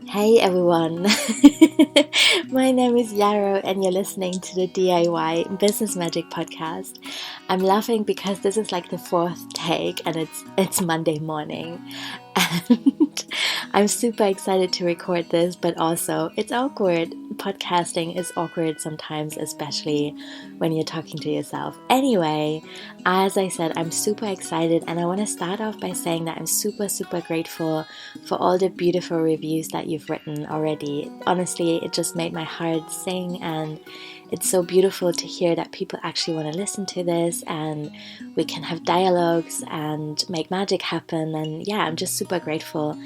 Hey everyone, my name is Yarrow and you're listening to the DIY Business Magic podcast. I'm laughing because this is like the fourth take and it's Monday morning and I'm super excited to record this, but also it's awkward. Podcasting is awkward sometimes, especially when you're talking to yourself. Anyway, as I said, I'm super excited and I want to start off by saying that I'm super grateful for all the beautiful reviews that you've written already. Honestly, it just made my heart sing, and it's so beautiful to hear that people actually want to listen to this and we can have dialogues and make magic happen. And yeah, I'm just super grateful.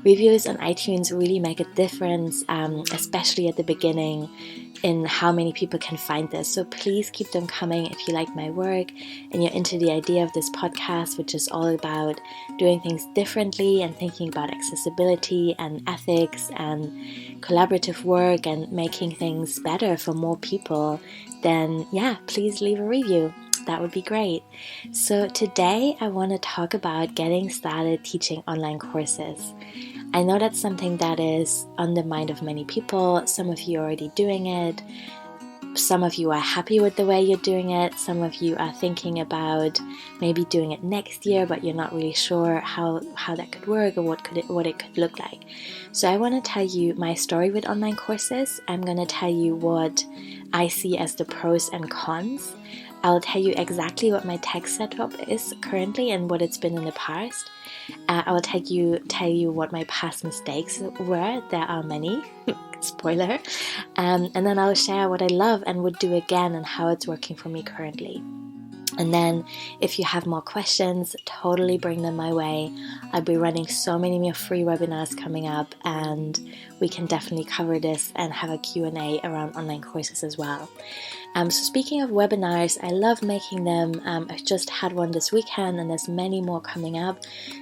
Reviews on iTunes really make a difference, especially at the beginning, in how many people can find this. So please keep them coming if you like my work and you're into the idea of this podcast, which is all about doing things differently and thinking about accessibility and ethics and collaborative work and making things better for more people. Then yeah, please leave a review. That would be great. So today I want to talk about getting started teaching online courses. I know that's something that is on the mind of many people. Some of you are already doing it. Some of you are happy with the way you're doing it. Some of you are thinking about maybe doing it next year, but you're not really sure how that could work or what it could look like. So I want to tell you my story with online courses. I'm going to tell you what I see as the pros and cons. I'll tell you exactly what my tech setup is currently and what it's been in the past. I will tell you what my past mistakes were. There are many. Spoiler. And then I'll share what I love and would do again and how it's working for me currently. And then if you have more questions, totally bring them my way. I'll be running so many more free webinars coming up, and we can definitely cover this and have a Q&A around online courses as well. So speaking of webinars, I love making them. I just had one this weekend and there's many more coming up.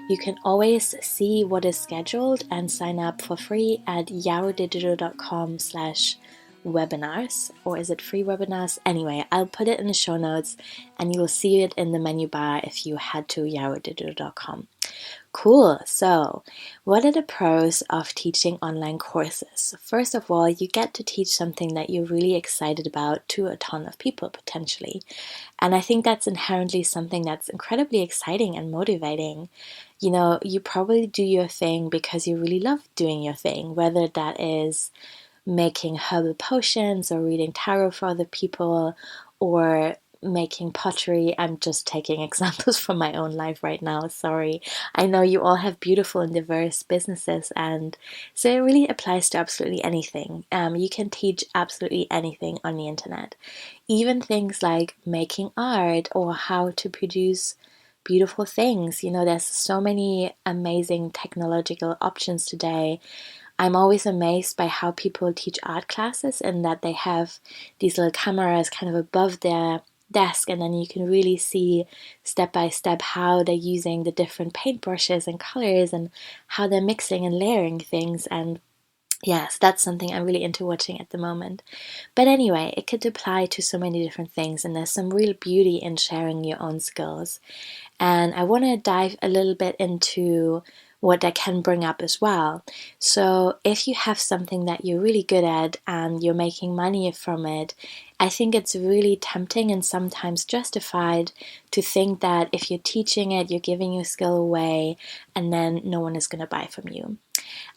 You can always see what is scheduled and sign up for free at yarrowdigital.com/webinars, or is it free webinars? Anyway, I'll put it in the show notes and you will see it in the menu bar if you head to yarrowdigital.com. Cool. So, what are the pros of teaching online courses? First of all, you get to teach something that you're really excited about to a ton of people potentially. And I think that's inherently something that's incredibly exciting and motivating. You know, you probably do your thing because you really love doing your thing, whether that is making herbal potions or reading tarot for other people or making pottery. I'm just taking examples from my own life right now. Sorry. I know you all have beautiful and diverse businesses, and so it really applies to absolutely anything. You can teach absolutely anything on the internet. Even things like making art or how to produce beautiful things. You know, there's so many amazing technological options today. I'm always amazed by how people teach art classes and that they have these little cameras kind of above their desk, and then you can really see step by step how they're using the different paintbrushes and colors and how they're mixing and layering things. And yes, that's something I'm really into watching at the moment. But anyway, it could apply to so many different things, and there's some real beauty in sharing your own skills. And I want to dive a little bit into what that can bring up as well. So if you have something that you're really good at and you're making money from it, I think it's really tempting and sometimes justified to think that if you're teaching it, you're giving your skill away, and then no one is going to buy from you.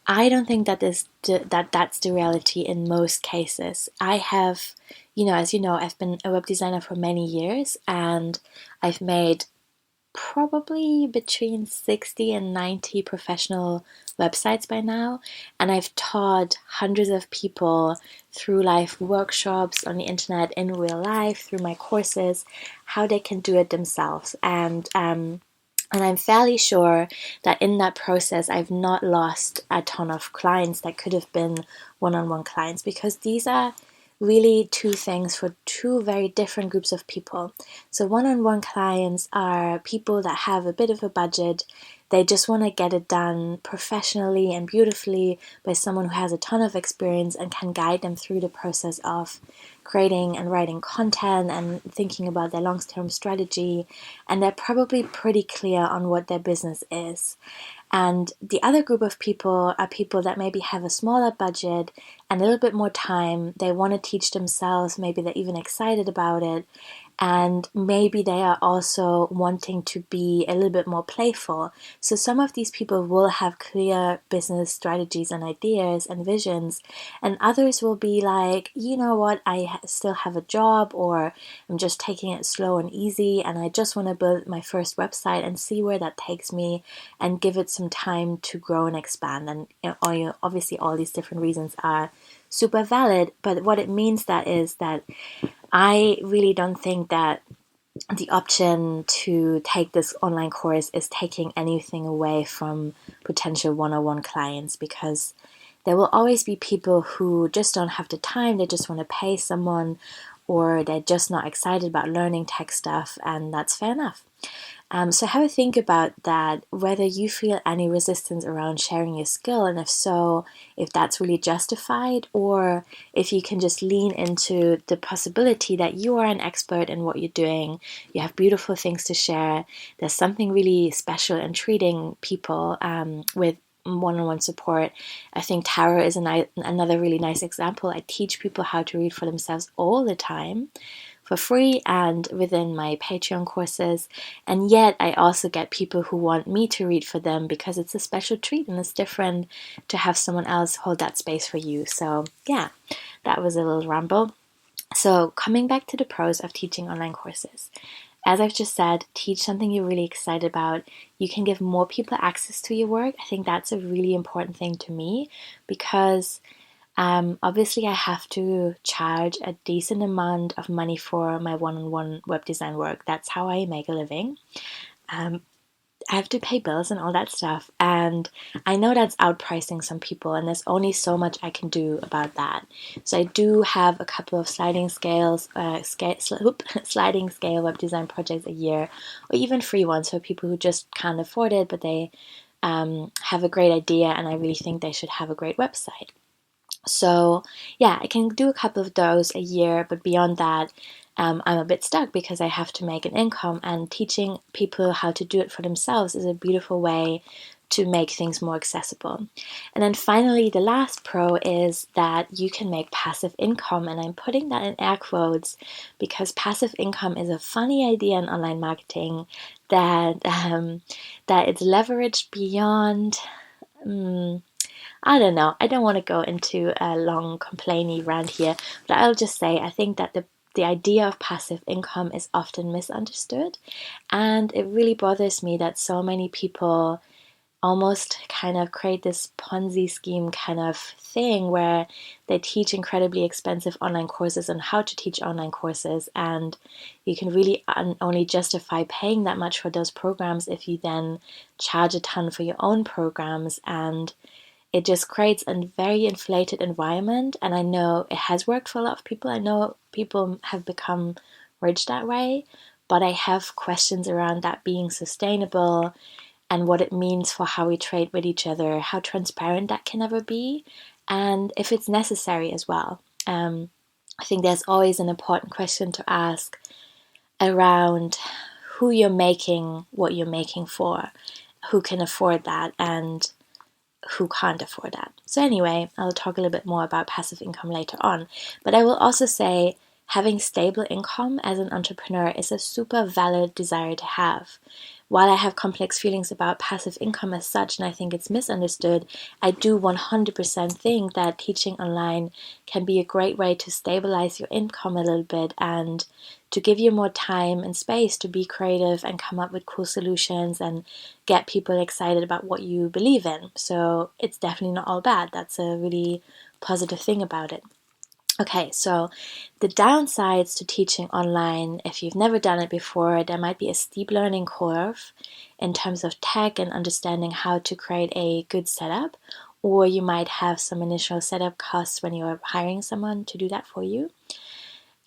I don't think that's the reality in most cases. I have, as you know, I've been a web designer for many years, and I've made probably between 60 and 90 professional websites by now, and I've taught hundreds of people through live workshops on the internet, in real life, through my courses, how they can do it themselves. And I'm fairly sure that in that process, I've not lost a ton of clients that could have been one-on-one clients, because these are really two things for two very different groups of people. So one-on-one clients are people that have a bit of a budget. They just want to get it done professionally and beautifully by someone who has a ton of experience and can guide them through the process of creating and writing content and thinking about their long-term strategy. And they're probably pretty clear on what their business is. And the other group of people are people that maybe have a smaller budget and a little bit more time. They want to teach themselves, maybe they're even excited about it. And maybe they are also wanting to be a little bit more playful. So some of these people will have clear business strategies and ideas and visions, and others will be like, you know what, I still have a job, or I'm just taking it slow and easy, and I just want to build my first website and see where that takes me and give it some time to grow and expand. And obviously all these different reasons are super valid, but what it means that is that I really don't think that the option to take this online course is taking anything away from potential one-on-one clients, because there will always be people who just don't have the time, they just want to pay someone, or they're just not excited about learning tech stuff, and that's fair enough. So have a think about that, whether you feel any resistance around sharing your skill, and if so, if that's really justified, or if you can just lean into the possibility that you are an expert in what you're doing, you have beautiful things to share, there's something really special in treating people with one-on-one support. I think tarot is another really nice example. I teach people how to read for themselves all the time, for free and within my Patreon courses, and yet I also get people who want me to read for them because it's a special treat and it's different to have someone else hold that space for you. So yeah, that was a little ramble. So coming back to the pros of teaching online courses. As I've just said, teach something you're really excited about. You can give more people access to your work. I think that's a really important thing to me, because obviously, I have to charge a decent amount of money for my one-on-one web design work. That's how I make a living. I have to pay bills and all that stuff, and I know that's outpricing some people, and there's only so much I can do about that. So I do have a couple of sliding scale web design projects a year, or even free ones for people who just can't afford it, but they have a great idea, and I really think they should have a great website. So yeah, I can do a couple of those a year, but beyond that, I'm a bit stuck because I have to make an income, and teaching people how to do it for themselves is a beautiful way to make things more accessible. And then finally, the last pro is that you can make passive income, and I'm putting that in air quotes because passive income is a funny idea in online marketing that it's leveraged beyond. I don't know. I don't want to go into a long complainy rant here, but I'll just say I think that the idea of passive income is often misunderstood, and it really bothers me that so many people almost kind of create this Ponzi scheme kind of thing where they teach incredibly expensive online courses on how to teach online courses, and you can really only justify paying that much for those programs if you then charge a ton for your own programs, and it just creates a very inflated environment. And I know it has worked for a lot of people. I know people have become rich that way, but I have questions around that being sustainable and what it means for how we trade with each other, how transparent that can ever be, and if it's necessary as well. I think there's always an important question to ask around who you're making what you're making for, who can afford that, and who can't afford that. So anyway, I'll talk a little bit more about passive income later on. But I will also say having stable income as an entrepreneur is a super valid desire to have. While I have complex feelings about passive income as such, and I think it's misunderstood, I do 100% think that teaching online can be a great way to stabilize your income a little bit and to give you more time and space to be creative and come up with cool solutions and get people excited about what you believe in. So it's definitely not all bad. That's a really positive thing about it. Okay, so the downsides to teaching online, if you've never done it before, there might be a steep learning curve in terms of tech and understanding how to create a good setup, or you might have some initial setup costs when you're hiring someone to do that for you.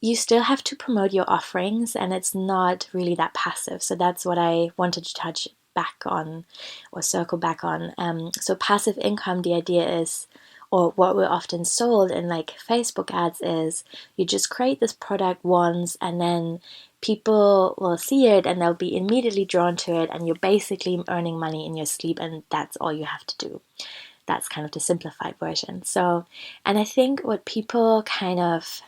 You still have to promote your offerings, and it's not really that passive. So that's what I wanted to touch back on or circle back on. So passive income, the idea is, or what we're often sold in like Facebook ads is, you just create this product once and then people will see it and they'll be immediately drawn to it, and you're basically earning money in your sleep, and that's all you have to do. That's kind of the simplified version. So, and I think what people kind of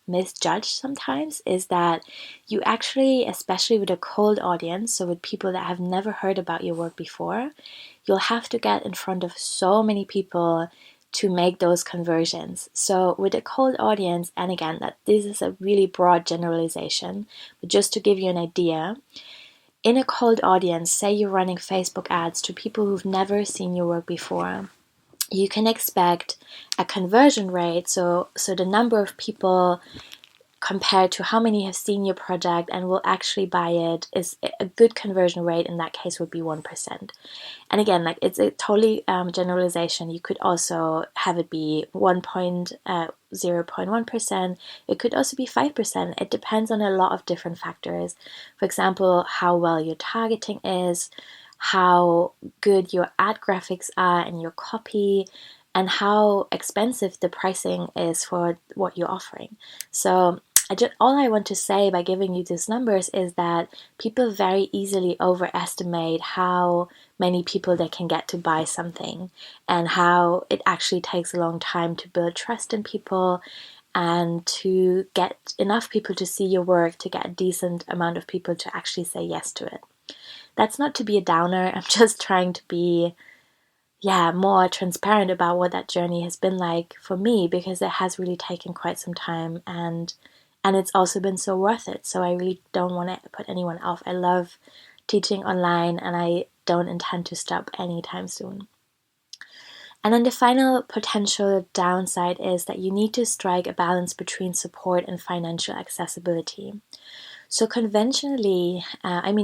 misjudge sometimes is that you actually, especially with a cold audience, so with people that have never heard about your work before, you'll have to get in front of so many people to make those conversions. So with a cold audience, and again, that this is a really broad generalization, but just to give you an idea, in a cold audience, say you're running Facebook ads to people who've never seen your work before, you can expect a conversion rate, so the number of people compared to how many have seen your project and will actually buy it, is a good conversion rate in that case would be 1%. And again, like, it's a totally generalization. You could also have it be 0.1%. It could also be 5%. It depends on a lot of different factors. For example, how well your targeting is, how good your ad graphics are and your copy, and how expensive the pricing is for what you're offering. So all I want to say by giving you these numbers is that people very easily overestimate how many people they can get to buy something, and how it actually takes a long time to build trust in people and to get enough people to see your work, to get a decent amount of people to actually say yes to it. That's not to be a downer. I'm just trying to be more transparent about what that journey has been like for me, because it has really taken quite some time, and it's also been so worth it. So I really don't want to put anyone off. I love teaching online, and I don't intend to stop anytime soon. And then the final potential downside is that you need to strike a balance between support and financial accessibility. So conventionally,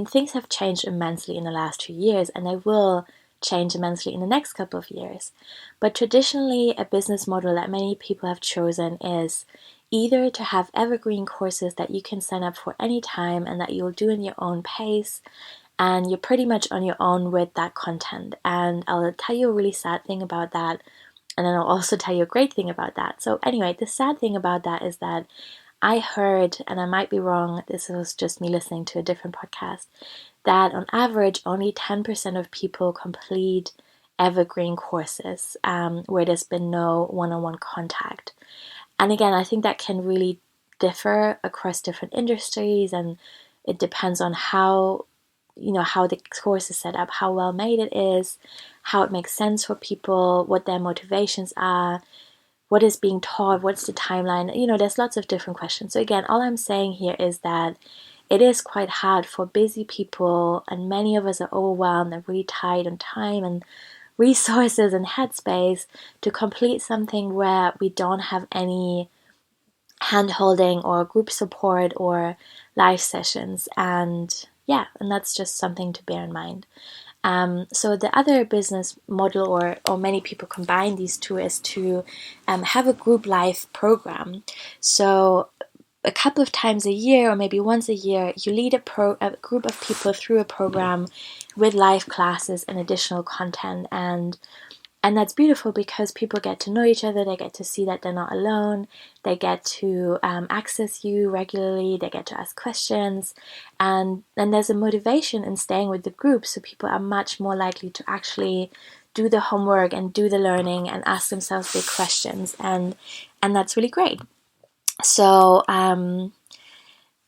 things have changed immensely in the last 2 years, and they will change immensely in the next couple of years. But traditionally, a business model that many people have chosen is either to have evergreen courses that you can sign up for any time and that you'll do in your own pace, and you're pretty much on your own with that content. And I'll tell you a really sad thing about that, and then I'll also tell you a great thing about that. So anyway, the sad thing about that is that I heard, and I might be wrong, this was just me listening to a different podcast, that on average only 10% of people complete evergreen courses where there's been no one-on-one contact. And again, I think that can really differ across different industries, and it depends on how the course is set up, how well made it is, how it makes sense for people, what their motivations are, what is being taught, what's the timeline. There's lots of different questions. So again, all I'm saying here is that it is quite hard for busy people, and many of us are overwhelmed and really tight on time and resources and headspace to complete something where we don't have any hand-holding or group support or live sessions. And that's just something to bear in mind. So the other business model, or many people combine these two, is to have a group live program. So a couple of times a year, or maybe once a year, you lead a group of people through a program with live classes and additional content, and that's beautiful because people get to know each other. They get to see that they're not alone. They get to access you regularly. They get to ask questions, and then there's a motivation in staying with the group, so people are much more likely to actually do the homework and do the learning and ask themselves big questions, and that's really great. So,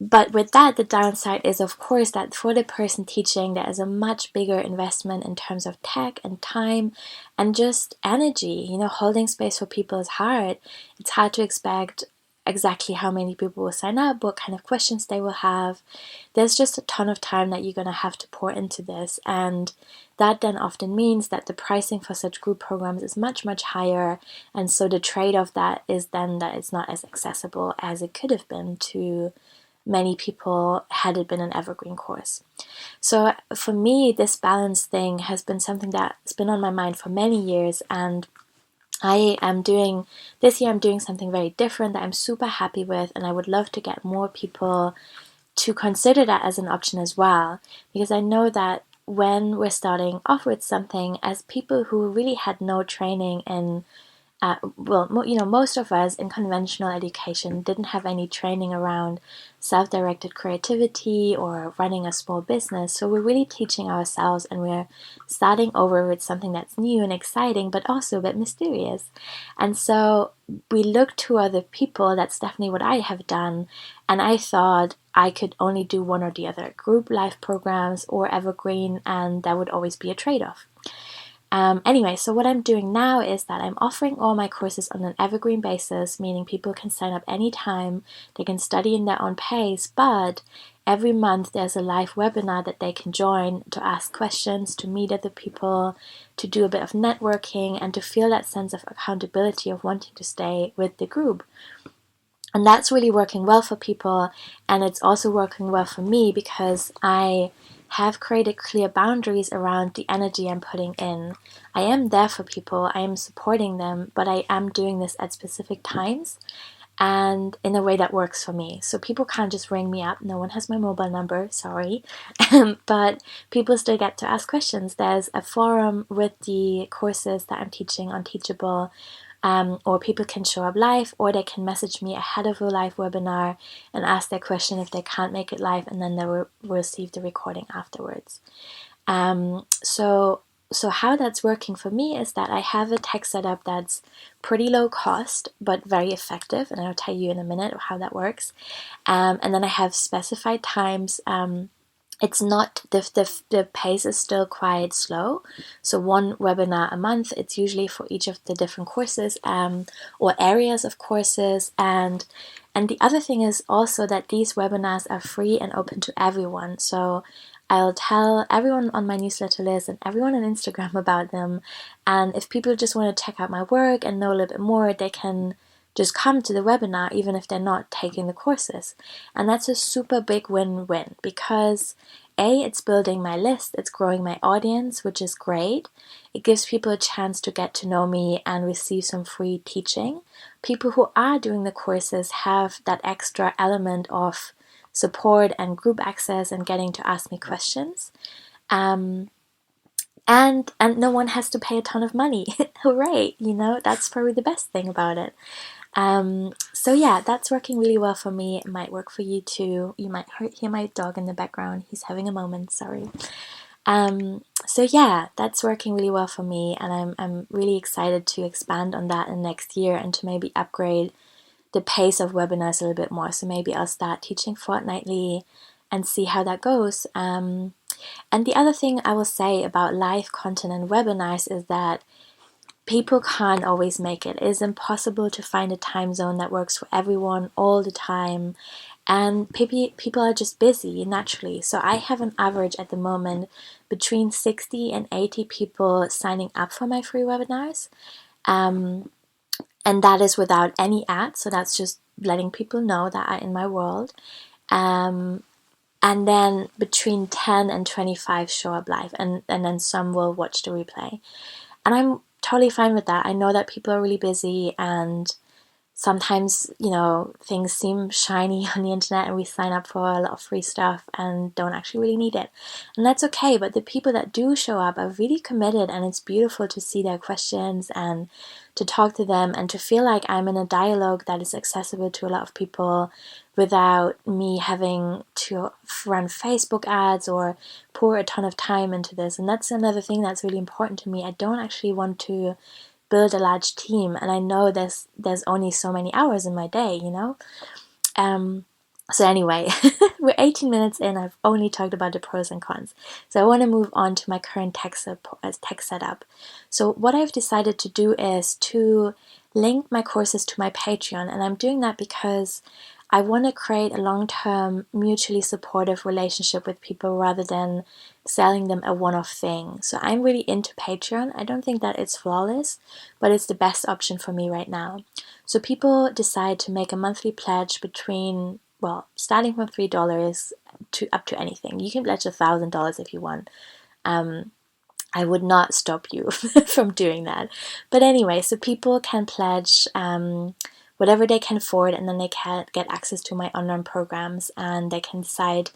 but with that, the downside is, of course, that for the person teaching, there is a much bigger investment in terms of tech and time and just energy. Holding space for people is hard. It's hard to expect exactly how many people will sign up, what kind of questions they will have. There's just a ton of time that you're going to have to pour into this, and that then often means that the pricing for such group programs is much, much higher, and so the trade-off that is then that it's not as accessible as it could have been to many people had it been an evergreen course. So for me, this balance thing has been something that's been on my mind for many years, and this year I'm doing something very different that I'm super happy with, and I would love to get more people to consider that as an option as well, because I know that when we're starting off with something, as people who really had no training in most of us in conventional education didn't have any training around self-directed creativity or running a small business. So we're really teaching ourselves, and we're starting over with something that's new and exciting, but also a bit mysterious. And so we look to other people. That's definitely what I have done. And I thought I could only do one or the other, group life programs or evergreen, and that would always be a trade-off. Anyway, so what I'm doing now is that I'm offering all my courses on an evergreen basis, meaning people can sign up anytime, they can study in their own pace, but every month there's a live webinar that they can join to ask questions, to meet other people, to do a bit of networking, and to feel that sense of accountability of wanting to stay with the group. And that's really working well for people, and it's also working well for me because I have created clear boundaries around the energy I'm putting in. I am there for people, I am supporting them, but I am doing this at specific times and in a way that works for me. So people can't just ring me up. No one has my mobile number, sorry. But people still get to ask questions. There's a forum with the courses that I'm teaching on Teachable, or people can show up live, or they can message me ahead of a live webinar and ask their question if they can't make it live, and then they will receive the recording afterwards. So how that's working for me is that I have a tech setup that's pretty low cost but very effective, and I'll tell you in a minute how that works. And then I have specified times. It's not, the pace is still quite slow. So one webinar a month, it's usually for each of the different courses, or areas of courses. And the other thing is also that these webinars are free and open to everyone. So I'll tell everyone on my newsletter list and everyone on Instagram about them. And if people just want to check out my work and know a little bit more, they can just come to the webinar even if they're not taking the courses. And that's a super big win-win because it's building my list, it's growing my audience, which is great. It gives people a chance to get to know me and receive some free teaching. People who are doing the courses have that extra element of support and group access and getting to ask me questions. And no one has to pay a ton of money. Hooray, that's probably the best thing about it. So yeah, that's working really well for me. It might work for you too. You might hear my dog in the background. He's having a moment, sorry. So yeah, that's working really well for me, and I'm really excited to expand on that in next year and to maybe upgrade the pace of webinars a little bit more. So maybe I'll start teaching fortnightly and see how that goes. And the other thing I will say about live content and webinars is that people can't always make it. It is impossible to find a time zone that works for everyone all the time. And people are just busy naturally. So I have an average at the moment between 60 and 80 people signing up for my free webinars. And that is without any ads. So that's just letting people know that are in my world. And then between 10 and 25 show up live. And then some will watch the replay. And I'm totally fine with that. I know that people are really busy, and sometimes, things seem shiny on the internet and we sign up for a lot of free stuff and don't actually really need it. And that's okay, but the people that do show up are really committed, and it's beautiful to see their questions and to talk to them and to feel like I'm in a dialogue that is accessible to a lot of people without me having to run Facebook ads or pour a ton of time into this. And that's another thing that's really important to me. I don't actually want to build a large team, and I know there's only so many hours in my day, So anyway, we're 18 minutes in. I've only talked about the pros and cons. So I want to move on to my current tech setup. So what I've decided to do is to link my courses to my Patreon, and I'm doing that because I want to create a long-term, mutually supportive relationship with people rather than selling them a one-off thing. So I'm really into Patreon. I don't think that it's flawless, but it's the best option for me right now. So people decide to make a monthly pledge starting from $3 to up to anything. You can pledge $1,000 if you want. I would not stop you from doing that. But anyway, so people can pledge whatever they can afford, and then they can get access to my online programs, and they can decide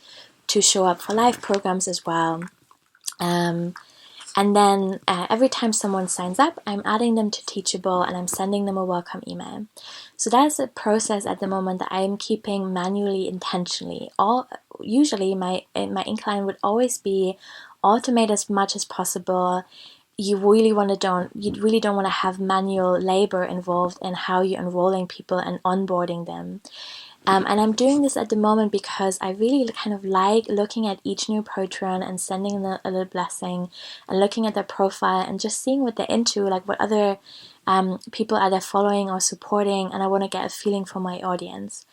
to show up for live programs as well. And then every time someone signs up, I'm adding them to Teachable and I'm sending them a welcome email. So that's a process at the moment that I'm keeping manually, intentionally. Usually my incline would always be automate as much as possible. You really don't want to have manual labor involved in how you're enrolling people and onboarding them. And I'm doing this at the moment because I really kind of like looking at each new patron and sending them a little blessing and looking at their profile and just seeing what they're into, like what other people are they following or supporting, and I want to get a feeling for my audience.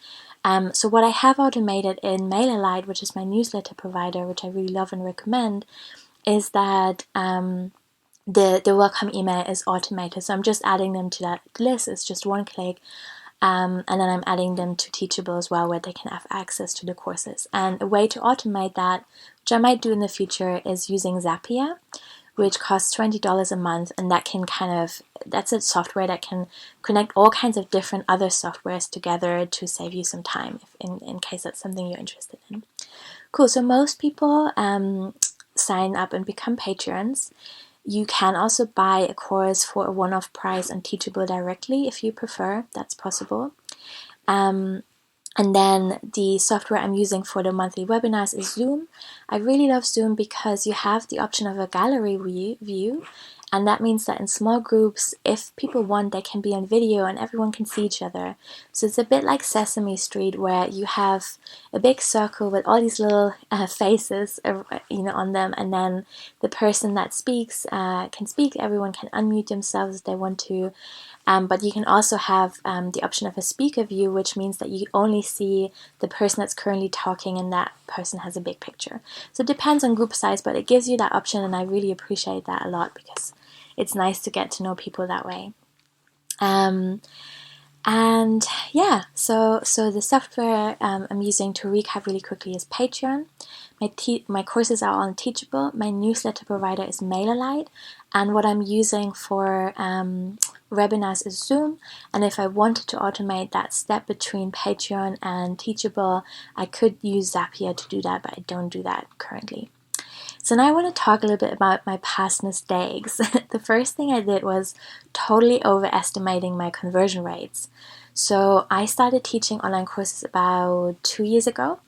So what I have automated in MailerLite, which is my newsletter provider, which I really love and recommend, is that the welcome email is automated. So I'm just adding them to that list. It's just one click. And then I'm adding them to Teachable as well, where they can have access to the courses. And a way to automate that, which I might do in the future, is using Zapier, which costs $20 a month. And that can that's a software that can connect all kinds of different other softwares together to save you some time, in case that's something you're interested in. Cool, so most people sign up and become patrons. You can also buy a course for a one-off price on Teachable directly if you prefer. That's possible. And then the software I'm using for the monthly webinars is Zoom. I really love Zoom because you have the option of a gallery view. And that means that in small groups, if people want, they can be on video and everyone can see each other. So it's a bit like Sesame Street, where you have a big circle with all these little faces, on them, and then the person that speaks can speak. Everyone can unmute themselves if they want to. But you can also have the option of a speaker view, which means that you only see the person that's currently talking and that person has a big picture. So it depends on group size, but it gives you that option, and I really appreciate that a lot because it's nice to get to know people that way. And yeah, so the software I'm using, to recap really quickly, is Patreon. My courses are on Teachable. My newsletter provider is MailerLite. And what I'm using for webinars is Zoom. And if I wanted to automate that step between Patreon and Teachable, I could use Zapier to do that, but I don't do that currently. So now I want to talk a little bit about my past mistakes. The first thing I did was totally overestimating my conversion rates. So I started teaching online courses about 2 years ago.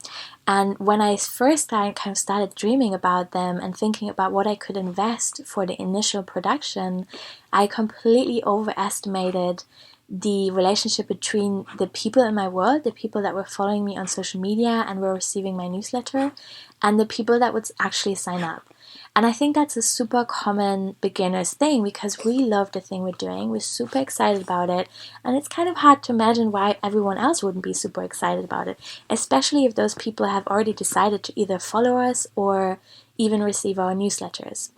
And when I first started dreaming about them and thinking about what I could invest for the initial production, I completely overestimated the relationship between the people in my world, the people that were following me on social media and were receiving my newsletter, and the people that would actually sign up. And I think that's a super common beginner's thing, because we love the thing we're doing, we're super excited about it, and it's kind of hard to imagine why everyone else wouldn't be super excited about it, especially if those people have already decided to either follow us or even receive our newsletters.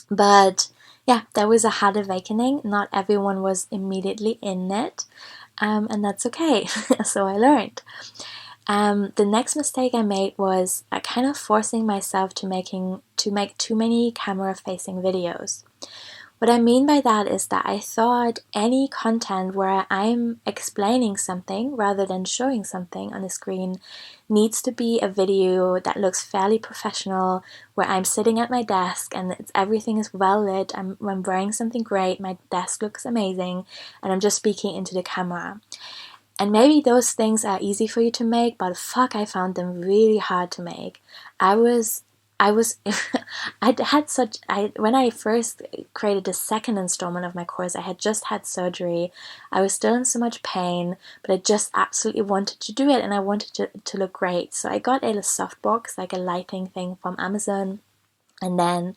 But yeah, that was a hard awakening. Not everyone was immediately in it, and that's okay. So I learned. The next mistake I made was kind of forcing myself to make too many camera-facing videos. What I mean by that is that I thought any content where I'm explaining something rather than showing something on the screen needs to be a video that looks fairly professional, where I'm sitting at my desk and everything is well lit, I'm wearing something great, my desk looks amazing, and I'm just speaking into the camera. And maybe those things are easy for you to make, but fuck, I found them really hard to make. When I first created the second installment of my course, I had just had surgery. I was still in so much pain, but I just absolutely wanted to do it, and I wanted to look great. So I got a softbox, like a lighting thing from Amazon. And then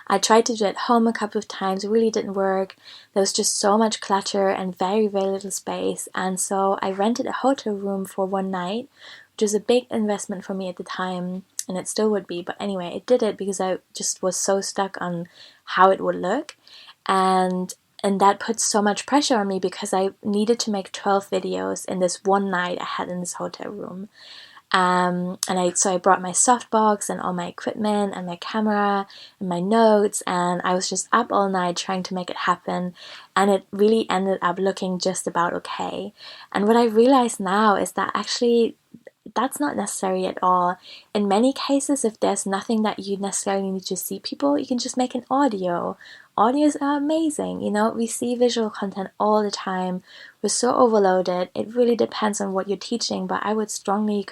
I tried to do it at home a couple of times. It really didn't work. There was just so much clutter and very, very little space. And so I rented a hotel room for one night, which was a big investment for me at the time, and it still would be. But anyway, I did it because I just was so stuck on how it would look. And that put so much pressure on me because I needed to make 12 videos in this one night I had in this hotel room. So I brought my softbox and all my equipment and my camera and my notes, and I was just up all night trying to make it happen, and it really ended up looking just about okay. And what I realize now is that actually that's not necessary at all. In many cases, if there's nothing that you necessarily need to see people, you can just make an audio. Audios are amazing, you know, we see visual content all the time. We're so overloaded. It really depends on what you're teaching, but I would strongly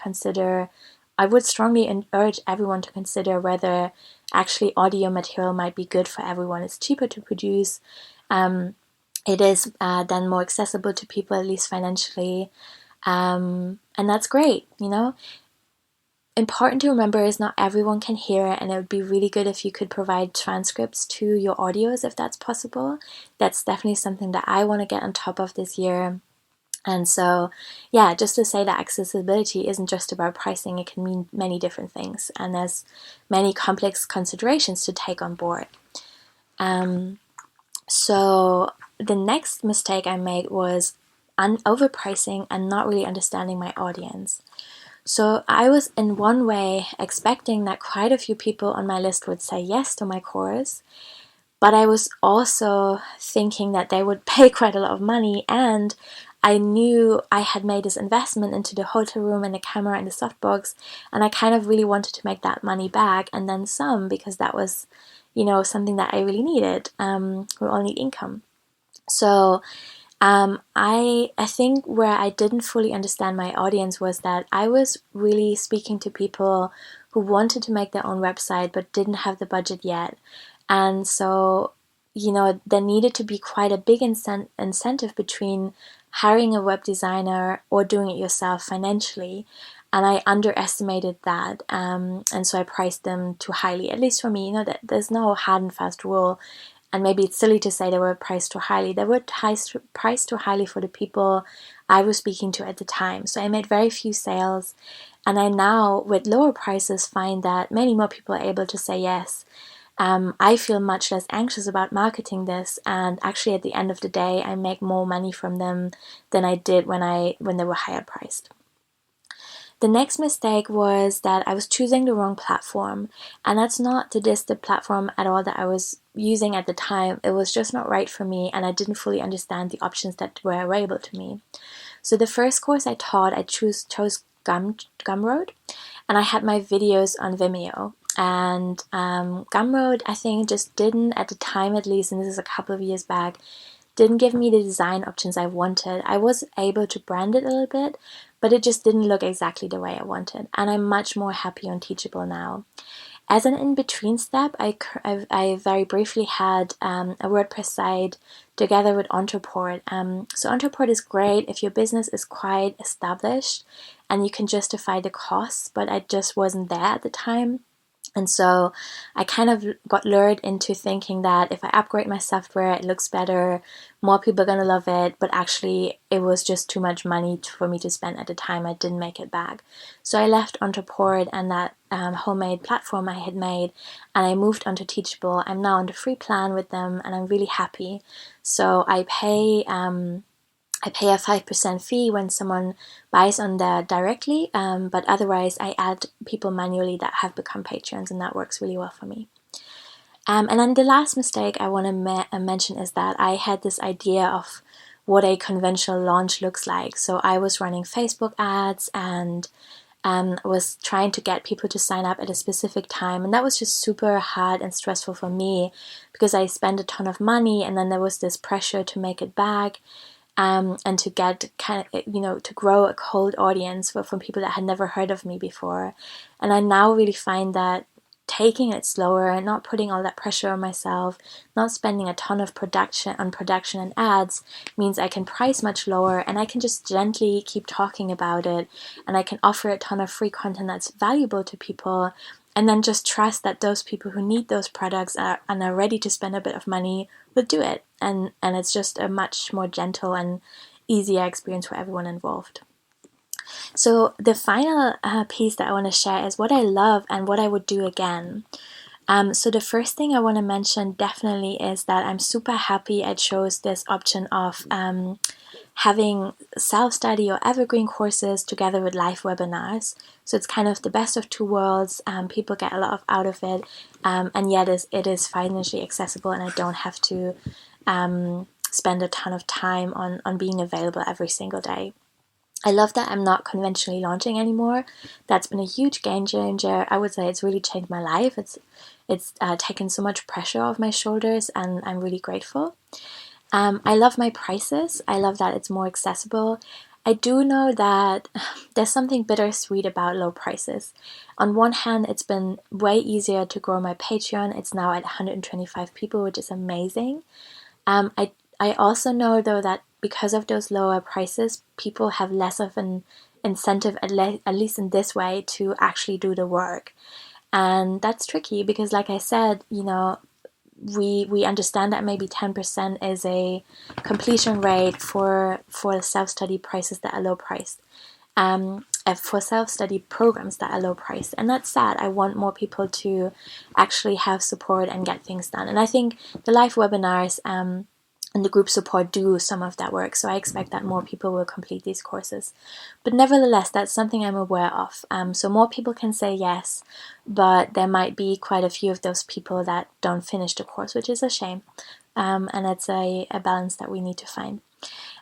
urge everyone to consider whether actually audio material might be good for everyone. It's cheaper to produce. It is then more accessible to people, at least financially. And that's great, you know. Important to remember is not everyone can hear it, and it would be really good if you could provide transcripts to your audios if that's possible. That's definitely something that I want to get on top of this year. And so, yeah, just to say that accessibility isn't just about pricing, it can mean many different things, and there's many complex considerations to take on board. So the next mistake I made was overpricing and not really understanding my audience. So I was in one way expecting that quite a few people on my list would say yes to my course, but I was also thinking that they would pay quite a lot of money, and I knew I had made this investment into the hotel room and the camera and the softbox, and I kind of really wanted to make that money back and then some, because that was, you know, something that I really needed. We all need income. So I think where I didn't fully understand my audience was that I was really speaking to people who wanted to make their own website but didn't have the budget yet. And so, you know, there needed to be quite a big incentive between hiring a web designer or doing it yourself financially. And I underestimated that. And so I priced them too highly, at least for me. You know, that there's no hard and fast rule. And maybe it's silly to say they were priced too highly. They were priced too highly for the people I was speaking to at the time. So I made very few sales. And I now, with lower prices, find that many more people are able to say yes. I feel much less anxious about marketing this, and actually at the end of the day, I make more money from them than I did when they were higher priced. The next mistake was that I was choosing the wrong platform, and that's not to diss the platform at all that I was using at the time. It was just not right for me, and I didn't fully understand the options that were available to me. So the first course I taught, I chose Gumroad, and I had my videos on Vimeo. And Gumroad, I think, just didn't, at the time at least, and this is a couple of years back, didn't give me the design options I wanted. I was able to brand it a little bit, but it just didn't look exactly the way I wanted. And I'm much more happy on Teachable now. As an in-between step, I very briefly had a WordPress site together with Entreport. So Entreport is great if your business is quite established and you can justify the costs, but I just wasn't there at the time. And so I kind of got lured into thinking that if I upgrade my software, it looks better, more people are going to love it, but actually it was just too much money for me to spend at the time. I didn't make it back. So I left Entreport and that homemade platform I had made, and I moved onto Teachable. I'm now on the free plan with them, and I'm really happy. So I pay a 5% fee when someone buys on there directly, but otherwise I add people manually that have become patrons, and that works really well for me. And then the last mistake I want to mention is that I had this idea of what a conventional launch looks like. So I was running Facebook ads and was trying to get people to sign up at a specific time, and that was just super hard and stressful for me because I spent a ton of money, and then there was this pressure to make it back. And to get to grow a cold audience from people that had never heard of me before. And I now really find that taking it slower, not putting all that pressure on myself, not spending a ton of production and ads means I can price much lower, and I can just gently keep talking about it, and I can offer a ton of free content that's valuable to people, and then just trust that those people who need those products and are ready to spend a bit of money will do it. And it's just a much more gentle and easier experience for everyone involved. So the final piece that I want to share is what I love and what I would do again. So the first thing I want to mention definitely is that I'm super happy I chose this option of having self-study or evergreen courses together with live webinars. So it's kind of the best of two worlds. People get a lot out of it, and yet it is financially accessible, and I don't have to spend a ton of time on being available every single day. I love that I'm not conventionally launching anymore. That's been a huge game changer. I would say it's really changed my life. It's taken so much pressure off my shoulders, and I'm really grateful. I love my prices. I love that it's more accessible. I do know that there's something bittersweet about low prices. On one hand, it's been way easier to grow my Patreon. It's now at 125 people, which is amazing. I also know though that because of those lower prices, people have less of an incentive, at least in this way, to actually do the work. And that's tricky because, like I said, we understand that maybe 10% is a completion rate for self-study prices that are low priced. For self-study programs that are low priced, and that's sad. I want more people to actually have support and get things done, and I think the live webinars and the group support do some of that work, so I expect that more people will complete these courses. But nevertheless, that's something I'm aware of. So more people can say yes, but there might be quite a few of those people that don't finish the course, which is a shame. And that's a balance that we need to find.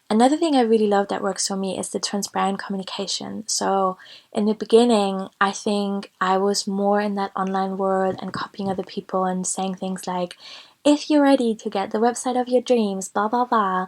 Another thing I really love that works for me is the transparent communication. So in the beginning, I think I was more in that online world and copying other people and saying things like, if you're ready to get the website of your dreams, blah, blah, blah.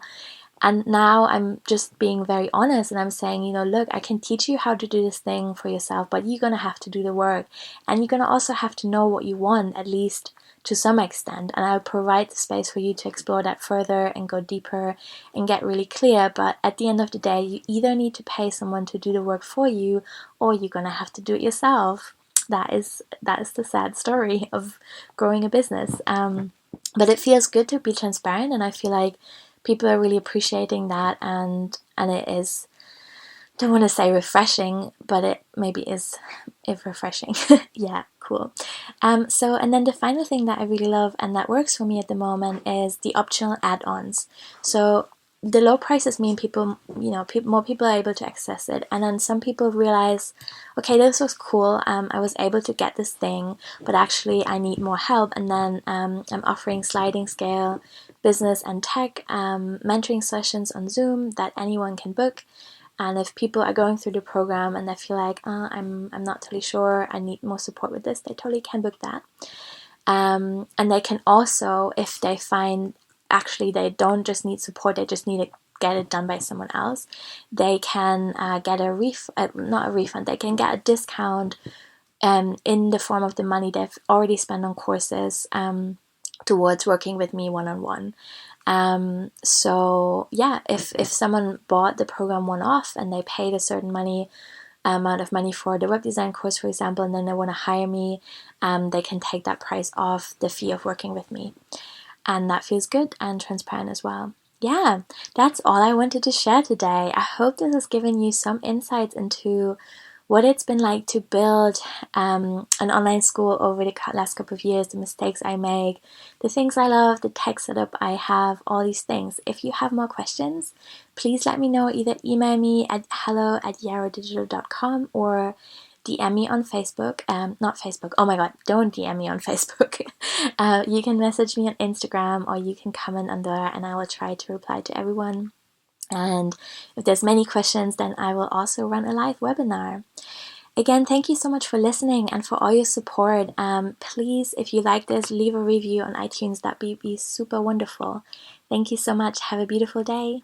And now I'm just being very honest, and I'm saying, look, I can teach you how to do this thing for yourself, but you're going to have to do the work. And you're going to also have to know what you want, at least to some extent. And I'll provide the space for you to explore that further and go deeper and get really clear. But at the end of the day, you either need to pay someone to do the work for you, or you're going to have to do it yourself. That is the sad story of growing a business. But it feels good to be transparent, and I feel like people are really appreciating that, and it is, don't want to say refreshing, but it maybe is refreshing. Yeah, cool. So, and then the final thing that I really love and that works for me at the moment is the optional add-ons. So the low prices mean people, more people are able to access it, and then some people realize, okay, this was cool. I was able to get this thing, but actually I need more help. And then I'm offering sliding scale, business and tech mentoring sessions on Zoom that anyone can book. And if people are going through the program and they feel like, I'm not totally sure, I need more support with this, they totally can book that. And they can also, if they find actually they don't just need support, they just need to get it done by someone else, they can get not a refund, they can get a discount in the form of the money they've already spent on courses towards working with me one-on-one. So yeah, if someone bought the program one-off and they paid a certain amount of money for the web design course, for example, and then they want to hire me, they can take that price off the fee of working with me. And that feels good and transparent as well. Yeah, that's all I wanted to share today. I hope this has given you some insights into what it's been like to build an online school over the last couple of years, the mistakes I make, the things I love, the tech setup I have, all these things. If you have more questions, please let me know. Either email me at hello@yarrowdigital.com or DM me on Facebook. Not Facebook. Oh my god, don't DM me on Facebook. You can message me on Instagram, or you can comment on there, and I will try to reply to everyone. And if there's many questions, then I will also run a live webinar. Again, thank you so much for listening and for all your support. Please, if you like this, leave a review on iTunes. That'd be super wonderful. Thank you so much. Have a beautiful day.